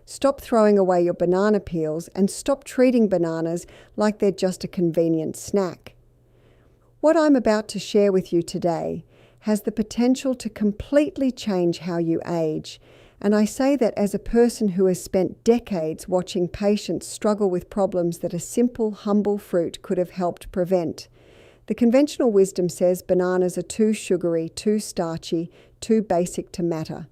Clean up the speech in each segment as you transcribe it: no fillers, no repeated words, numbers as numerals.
Stop throwing away your banana peels and stop treating bananas like they're just a convenient snack. What I'm about to share with you today has the potential to completely change how you age. And I say that as a person who has spent decades watching patients struggle with problems that a simple, humble fruit could have helped prevent. The conventional wisdom says bananas are too sugary, too starchy, too basic to matter.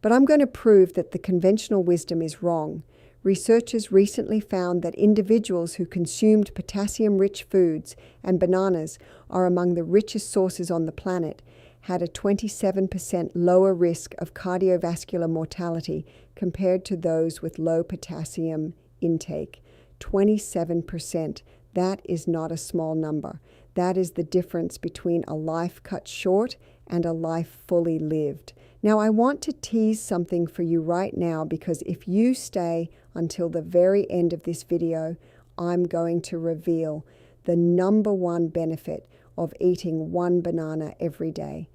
But I'm going to prove that the conventional wisdom is wrong. Researchers recently found that individuals who consumed potassium-rich foods, and bananas are among the richest sources on the planet, had a 27% lower risk of cardiovascular mortality compared to those with low potassium intake. 27%. That is not a small number. That is the difference between a life cut short and a life fully lived. Now, I want to tease something for you right now, because if you stay until the very end of this video, I'm going to reveal the number one benefit of eating one banana every day.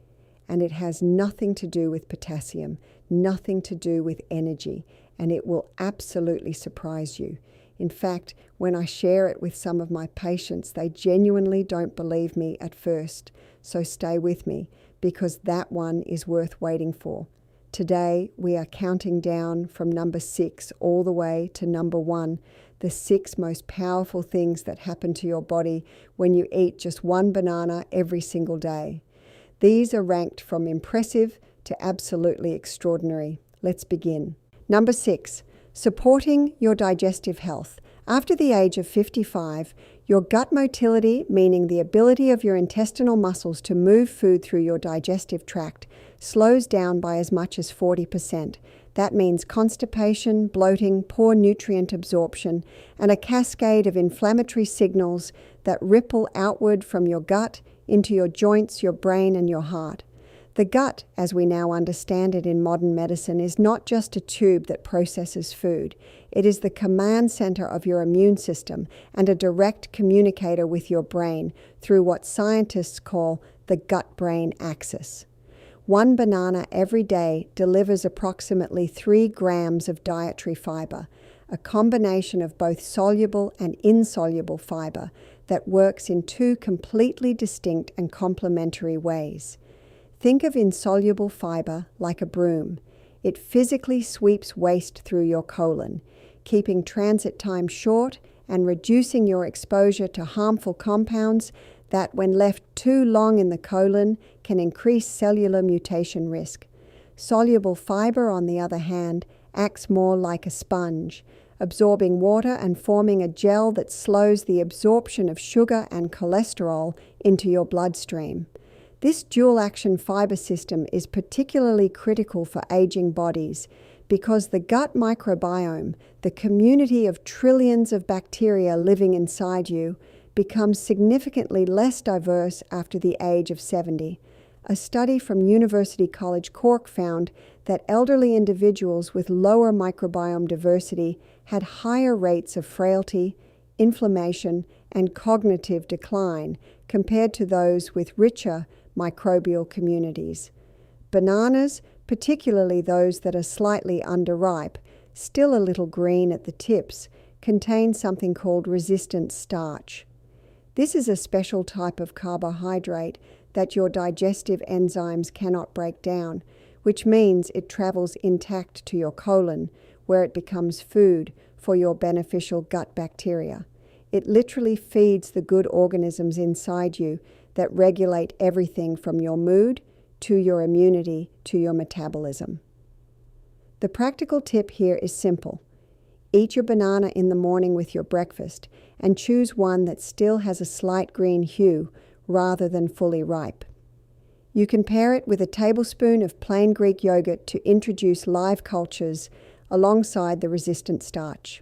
And it has nothing to do with potassium, nothing to do with energy, and it will absolutely surprise you. In fact, when I share it with some of my patients, they genuinely don't believe me at first. So stay with me, because that one is worth waiting for. Today, we are counting down from number 6 all the way to number 1, the 6 most powerful things that happen to your body when you eat just one banana every single day. These are ranked from impressive to absolutely extraordinary. Let's begin. Number 6, supporting your digestive health. After the age of 55, your gut motility, meaning the ability of your intestinal muscles to move food through your digestive tract, slows down by as much as 40%. That means constipation, bloating, poor nutrient absorption, and a cascade of inflammatory signals that ripple outward from your gut into your joints, your brain, and your heart. The gut, as we now understand it in modern medicine, is not just a tube that processes food. It is the command center of your immune system and a direct communicator with your brain through what scientists call the gut-brain axis. One banana every day delivers approximately 3 grams of dietary fiber, a combination of both soluble and insoluble fiber that works in 2 completely distinct and complementary ways. Think of insoluble fiber like a broom. It physically sweeps waste through your colon, keeping transit time short and reducing your exposure to harmful compounds that, when left too long in the colon, can increase cellular mutation risk. Soluble fiber, on the other hand, acts more like a sponge, absorbing water and forming a gel that slows the absorption of sugar and cholesterol into your bloodstream. This dual-action fiber system is particularly critical for aging bodies because the gut microbiome, the community of trillions of bacteria living inside you, becomes significantly less diverse after the age of 70. A study from University College Cork found that elderly individuals with lower microbiome diversity had higher rates of frailty, inflammation, and cognitive decline compared to those with richer microbial communities. Bananas, particularly those that are slightly underripe, still a little green at the tips, contain something called resistant starch. This is a special type of carbohydrate that your digestive enzymes cannot break down, which means it travels intact to your colon, where it becomes food for your beneficial gut bacteria. It literally feeds the good organisms inside you that regulate everything from your mood to your immunity to your metabolism. The practical tip here is simple. Eat your banana in the morning with your breakfast and choose one that still has a slight green hue rather than fully ripe. You can pair it with a tablespoon of plain Greek yogurt to introduce live cultures alongside the resistant starch.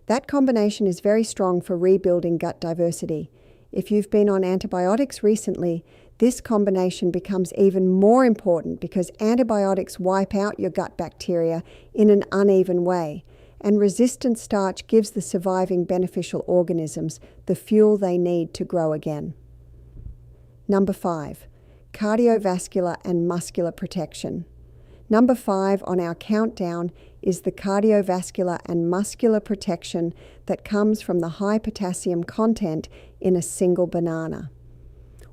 That combination is very strong for rebuilding gut diversity. If you've been on antibiotics recently, this combination becomes even more important because antibiotics wipe out your gut bacteria in an uneven way, and resistant starch gives the surviving beneficial organisms the fuel they need to grow again. Number 5, cardiovascular and muscular protection. Number 5 on our countdown is the cardiovascular and muscular protection that comes from the high potassium content in a single banana.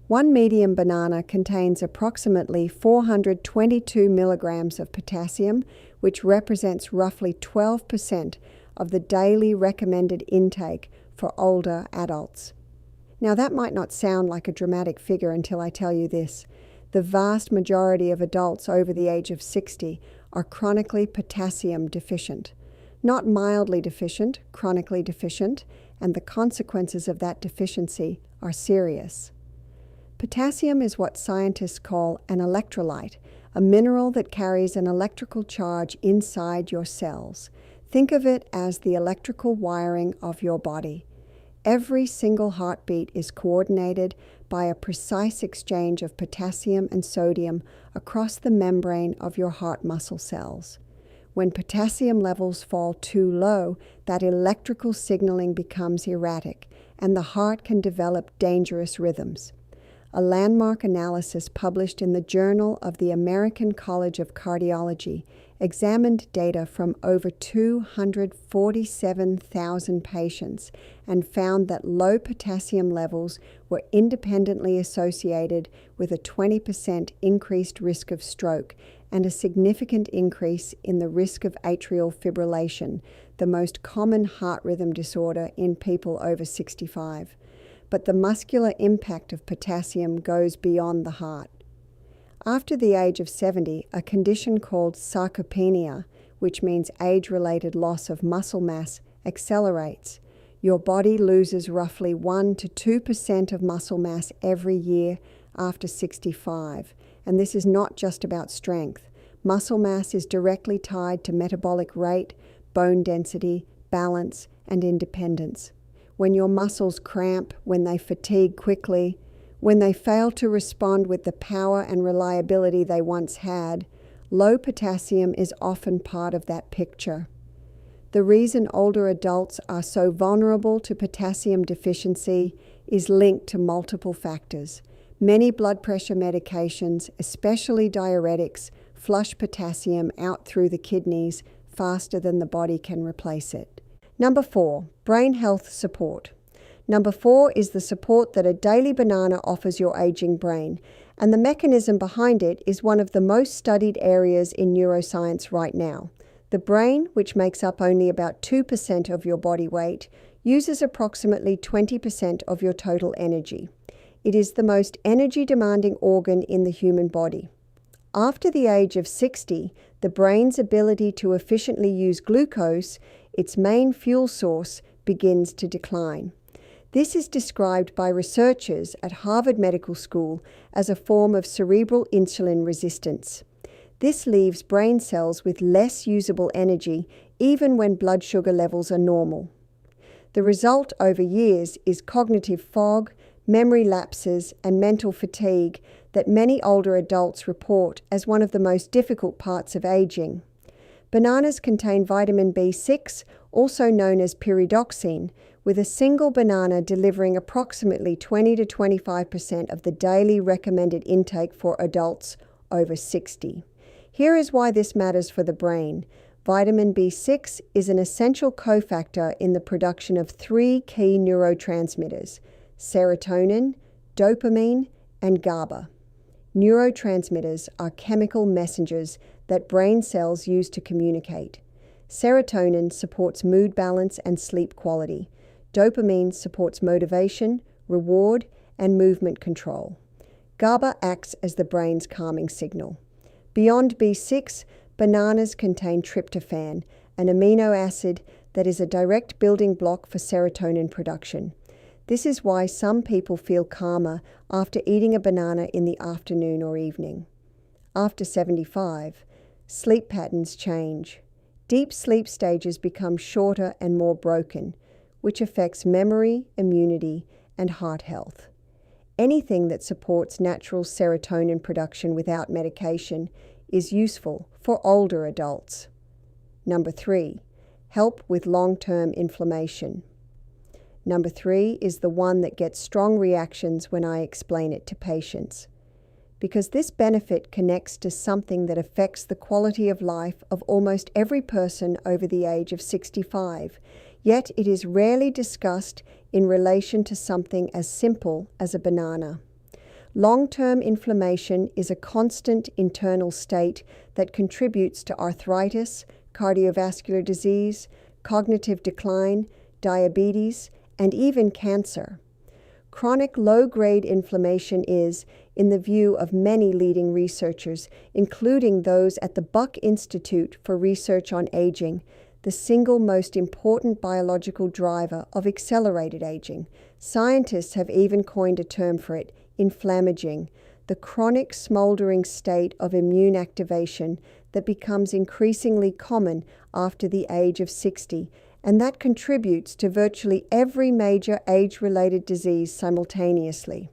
One medium banana contains approximately 422 milligrams of potassium, which represents roughly 12% of the daily recommended intake for older adults. Now, that might not sound like a dramatic figure until I tell you this. The vast majority of adults over the age of 60 are chronically potassium deficient. Not mildly deficient, chronically deficient, and the consequences of that deficiency are serious. Potassium is what scientists call an electrolyte, a mineral that carries an electrical charge inside your cells. Think of it as the electrical wiring of your body. Every single heartbeat is coordinated by a precise exchange of potassium and sodium across the membrane of your heart muscle cells. When potassium levels fall too low, that electrical signaling becomes erratic, and the heart can develop dangerous rhythms. A landmark analysis published in the Journal of the American College of Cardiology examined data from over 247,000 patients and found that low potassium levels were independently associated with a 20% increased risk of stroke and a significant increase in the risk of atrial fibrillation, the most common heart rhythm disorder in people over 65. But the muscular impact of potassium goes beyond the heart. After the age of 70, a condition called sarcopenia, which means age-related loss of muscle mass, accelerates. Your body loses roughly 1 to 2% of muscle mass every year after 65. And this is not just about strength. Muscle mass is directly tied to metabolic rate, bone density, balance, and independence. When your muscles cramp, when they fatigue quickly, when they fail to respond with the power and reliability they once had, low potassium is often part of that picture. The reason older adults are so vulnerable to potassium deficiency is linked to multiple factors. Many blood pressure medications, especially diuretics, flush potassium out through the kidneys faster than the body can replace it. Number 4, brain health support. Number 4 is the support that a daily banana offers your aging brain, and the mechanism behind it is one of the most studied areas in neuroscience right now. The brain, which makes up only about 2% of your body weight, uses approximately 20% of your total energy. It is the most energy-demanding organ in the human body. After the age of 60, the brain's ability to efficiently use glucose, its main fuel source, begins to decline. This is described by researchers at Harvard Medical School as a form of cerebral insulin resistance. This leaves brain cells with less usable energy even when blood sugar levels are normal. The result over years is cognitive fog, memory lapses, and mental fatigue that many older adults report as one of the most difficult parts of aging. Bananas contain vitamin B6, also known as pyridoxine, with a single banana delivering approximately 20 to 25% of the daily recommended intake for adults over 60. Here is why this matters for the brain. Vitamin B6 is an essential cofactor in the production of 3 key neurotransmitters: serotonin, dopamine, and GABA. Neurotransmitters are chemical messengers that brain cells use to communicate. Serotonin supports mood balance and sleep quality. Dopamine supports motivation, reward, and movement control. GABA acts as the brain's calming signal. Beyond B6, bananas contain tryptophan, an amino acid that is a direct building block for serotonin production. This is why some people feel calmer after eating a banana in the afternoon or evening. After 75, sleep patterns change. Deep sleep stages become shorter and more broken, which affects memory, immunity, and heart health. Anything that supports natural serotonin production without medication is useful for older adults. Number 3, help with long-term inflammation. Number 3 is the one that gets strong reactions when I explain it to patients. because this benefit connects to something that affects the quality of life of almost every person over the age of 65, yet it is rarely discussed in relation to something as simple as a banana. Long-term inflammation is a constant internal state that contributes to arthritis, cardiovascular disease, cognitive decline, diabetes, and even cancer. Chronic low-grade inflammation is, in the view of many leading researchers, including those at the Buck Institute for Research on Aging, the single most important biological driver of accelerated aging. Scientists have even coined a term for it, inflammaging, the chronic smoldering state of immune activation that becomes increasingly common after the age of 60, and that contributes to virtually every major age-related disease simultaneously.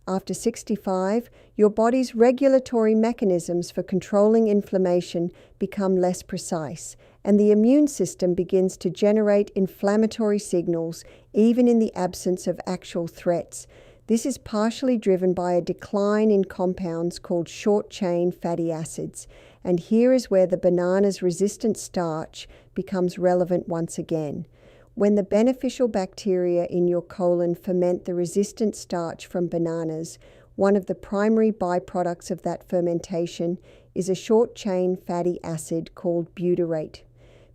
After 65, your body's regulatory mechanisms for controlling inflammation become less precise, and the immune system begins to generate inflammatory signals even in the absence of actual threats. This is partially driven by a decline in compounds called short-chain fatty acids, and here is where the banana's resistant starch becomes relevant once again. When the beneficial bacteria in your colon ferment the resistant starch from bananas, one of the primary byproducts of that fermentation is a short-chain fatty acid called butyrate.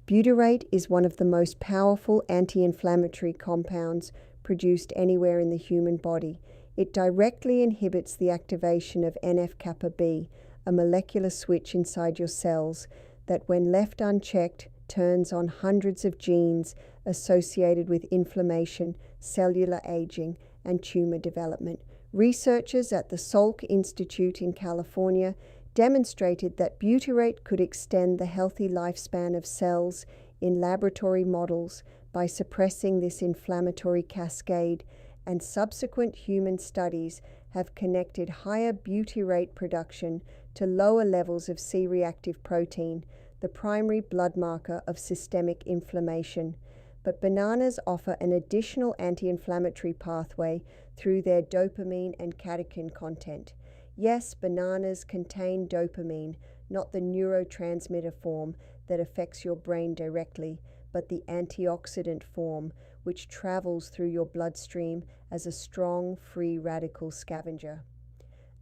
Butyrate is one of the most powerful anti-inflammatory compounds produced anywhere in the human body. It directly inhibits the activation of NF-kappa B, a molecular switch inside your cells that, when left unchecked, turns on hundreds of genes associated with inflammation, cellular aging, and tumor development. Researchers at the Salk Institute in California demonstrated that butyrate could extend the healthy lifespan of cells in laboratory models by suppressing this inflammatory cascade, and subsequent human studies have connected higher butyrate production to lower levels of C-reactive protein, the primary blood marker of systemic inflammation. But bananas offer an additional anti-inflammatory pathway through their dopamine and catechin content. Yes, bananas contain dopamine, not the neurotransmitter form that affects your brain directly, but the antioxidant form, which travels through your bloodstream as a strong free radical scavenger.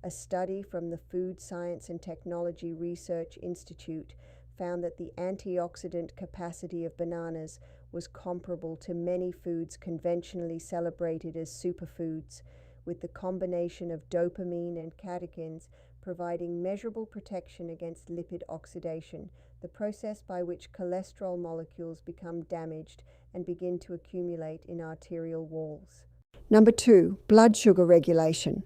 A study from the Food Science and Technology Research Institute found that the antioxidant capacity of bananas was comparable to many foods conventionally celebrated as superfoods, with the combination of dopamine and catechins providing measurable protection against lipid oxidation, the process by which cholesterol molecules become damaged and begin to accumulate in arterial walls. Number 2, blood sugar regulation.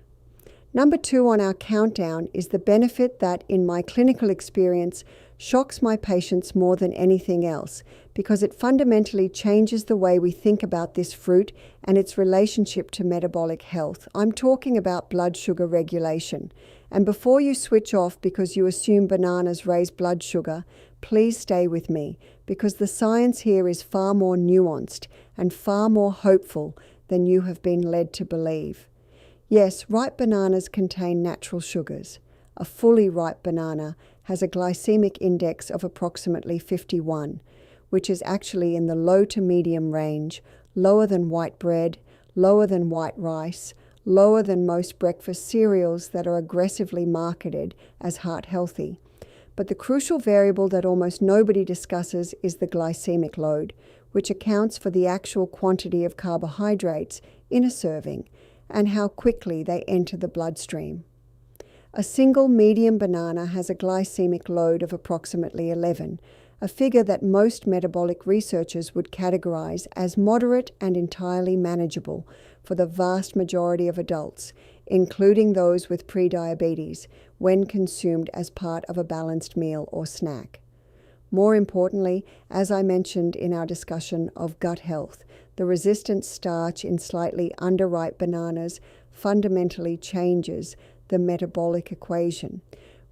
Number 2 on our countdown is the benefit that, in my clinical experience, shocks my patients more than anything else, because it fundamentally changes the way we think about this fruit and its relationship to metabolic health. I'm talking about blood sugar regulation. And before you switch off because you assume bananas raise blood sugar, please stay with me, because the science here is far more nuanced and far more hopeful than you have been led to believe. Yes, ripe bananas contain natural sugars. A fully ripe banana has a glycemic index of approximately 51, which is actually in the low to medium range, lower than white bread, lower than white rice, lower than most breakfast cereals that are aggressively marketed as heart healthy. But the crucial variable that almost nobody discusses is the glycemic load, which accounts for the actual quantity of carbohydrates in a serving and how quickly they enter the bloodstream. A single medium banana has a glycemic load of approximately 11, a figure that most metabolic researchers would categorize as moderate and entirely manageable for the vast majority of adults, including those with prediabetes, when consumed as part of a balanced meal or snack. More importantly, as I mentioned in our discussion of gut health, the resistant starch in slightly underripe bananas fundamentally changes the metabolic equation.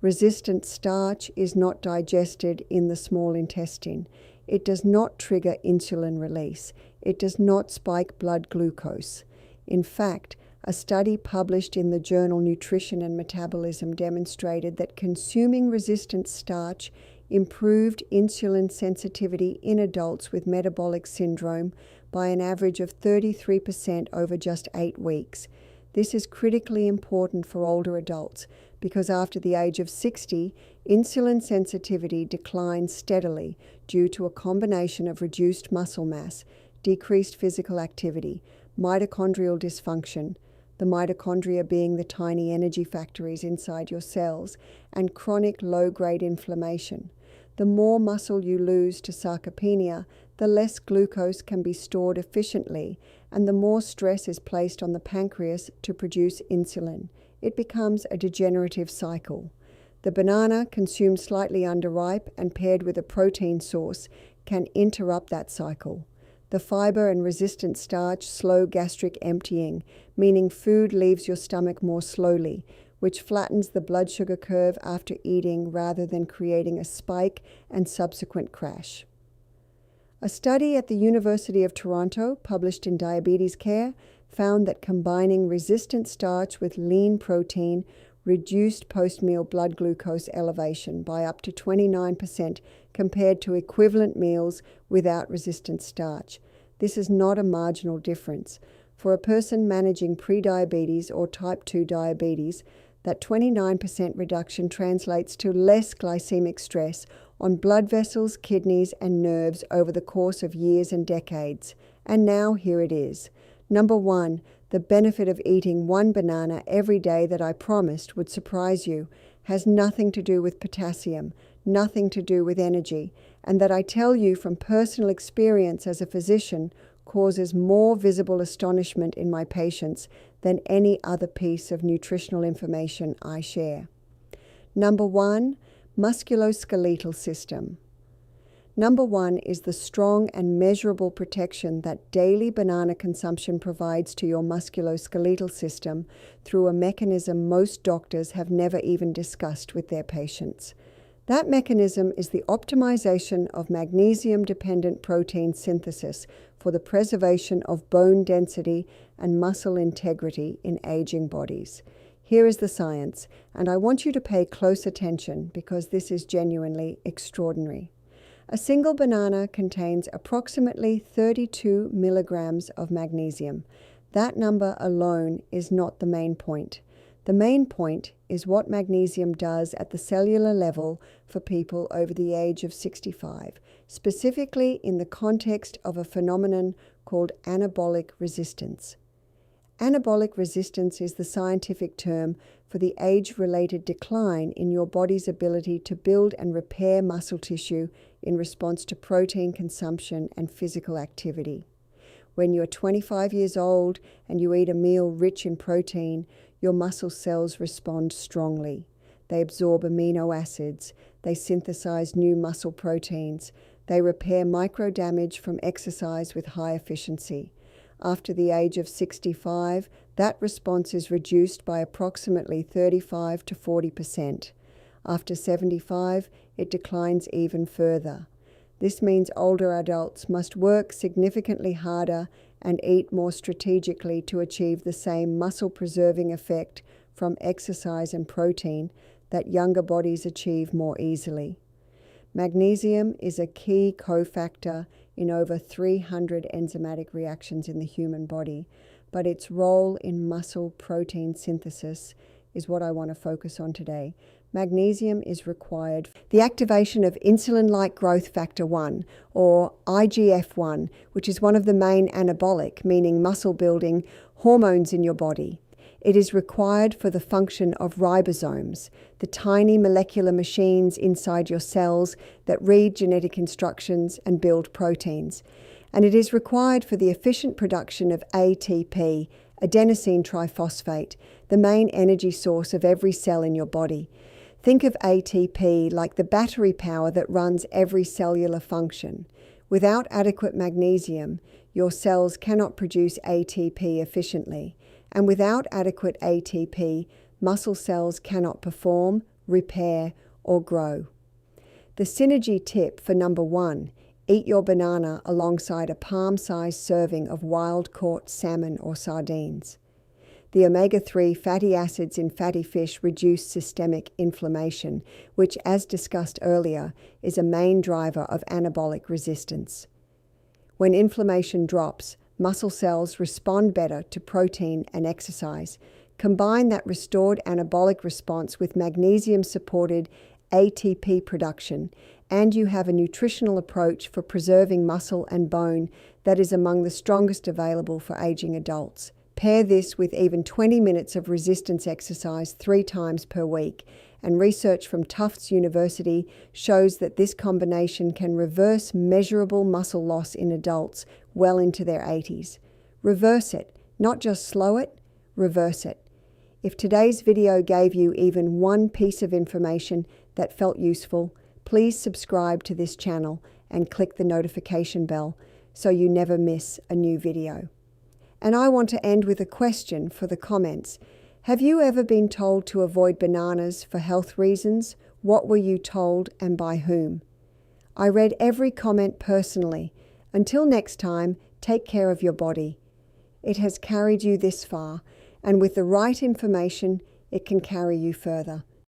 Resistant starch is not digested in the small intestine. It does not trigger insulin release. It does not spike blood glucose. In fact, A study published in the journal Nutrition and Metabolism demonstrated that consuming resistant starch improved insulin sensitivity in adults with metabolic syndrome by an average of 33% over just 8 weeks. This is critically important for older adults because after the age of 60, insulin sensitivity declines steadily due to a combination of reduced muscle mass, decreased physical activity, mitochondrial dysfunction, the mitochondria being the tiny energy factories inside your cells, and chronic low-grade inflammation. The more muscle you lose to sarcopenia, the less glucose can be stored efficiently, and the more stress is placed on the pancreas to produce insulin. It becomes a degenerative cycle. The banana, consumed slightly underripe and paired with a protein source, can interrupt that cycle. The fiber and resistant starch slow gastric emptying, meaning food leaves your stomach more slowly, which flattens the blood sugar curve after eating rather than creating a spike and subsequent crash. A study at the University of Toronto, published in Diabetes Care, found that combining resistant starch with lean protein reduced post-meal blood glucose elevation by up to 29% compared to equivalent meals without resistant starch. This is not a marginal difference. For a person managing prediabetes or type 2 diabetes, that 29% reduction translates to less glycemic stress on blood vessels, kidneys, and nerves over the course of years and decades. And now here it is. Number 1, the benefit of eating one banana every day that I promised would surprise you has nothing to do with potassium, nothing to do with energy, and that I tell you from personal experience as a physician causes more visible astonishment in my patients than any other piece of nutritional information I share. Number 1, musculoskeletal system. Number 1 is the strong and measurable protection that daily banana consumption provides to your musculoskeletal system through a mechanism most doctors have never even discussed with their patients. That mechanism is the optimization of magnesium-dependent protein synthesis for the preservation of bone density and muscle integrity in aging bodies. Here is the science, and I want you to pay close attention because this is genuinely extraordinary. A single banana contains approximately 32 milligrams of magnesium. That number alone is not the main point. The main point is what magnesium does at the cellular level for people over the age of 65, specifically in the context of a phenomenon called anabolic resistance. Anabolic resistance is the scientific term for the age-related decline in your body's ability to build and repair muscle tissue in response to protein consumption and physical activity. When you're 25 years old and you eat a meal rich in protein, your muscle cells respond strongly. They absorb amino acids, they synthesize new muscle proteins, they repair micro damage from exercise with high efficiency. After the age of 65, that response is reduced by approximately 35 to 40%. After 75, it declines even further. This means older adults must work significantly harder and eat more strategically to achieve the same muscle-preserving effect from exercise and protein that younger bodies achieve more easily. Magnesium is a key cofactor in over 300 enzymatic reactions in the human body, but its role in muscle protein synthesis is what I want to focus on today. Magnesium is required for the activation of insulin-like growth factor 1, or IGF-1, which is one of the main anabolic, meaning muscle-building, hormones in your body. It is required for the function of ribosomes, the tiny molecular machines inside your cells that read genetic instructions and build proteins. And it is required for the efficient production of ATP, adenosine triphosphate, the main energy source of every cell in your body. Think of ATP like the battery power that runs every cellular function. Without adequate magnesium, your cells cannot produce ATP efficiently. And without adequate ATP, muscle cells cannot perform, repair, or grow. The synergy tip for number 1, eat your banana alongside a palm-sized serving of wild-caught salmon or sardines. The omega-3 fatty acids in fatty fish reduce systemic inflammation, which, as discussed earlier, is a main driver of anabolic resistance. When inflammation drops, muscle cells respond better to protein and exercise. Combine that restored anabolic response with magnesium-supported ATP production, and you have a nutritional approach for preserving muscle and bone that is among the strongest available for aging adults. Pair this with even 20 minutes of resistance exercise 3 times per week, and research from Tufts University shows that this combination can reverse measurable muscle loss in adults well into their 80s. Reverse it, not just slow it, reverse it. If today's video gave you even one piece of information that felt useful, please subscribe to this channel and click the notification bell so you never miss a new video. And I want to end with a question for the comments. Have you ever been told to avoid bananas for health reasons? What were you told and by whom? I read every comment personally. Until next time, take care of your body. It has carried you this far, and with the right information, it can carry you further.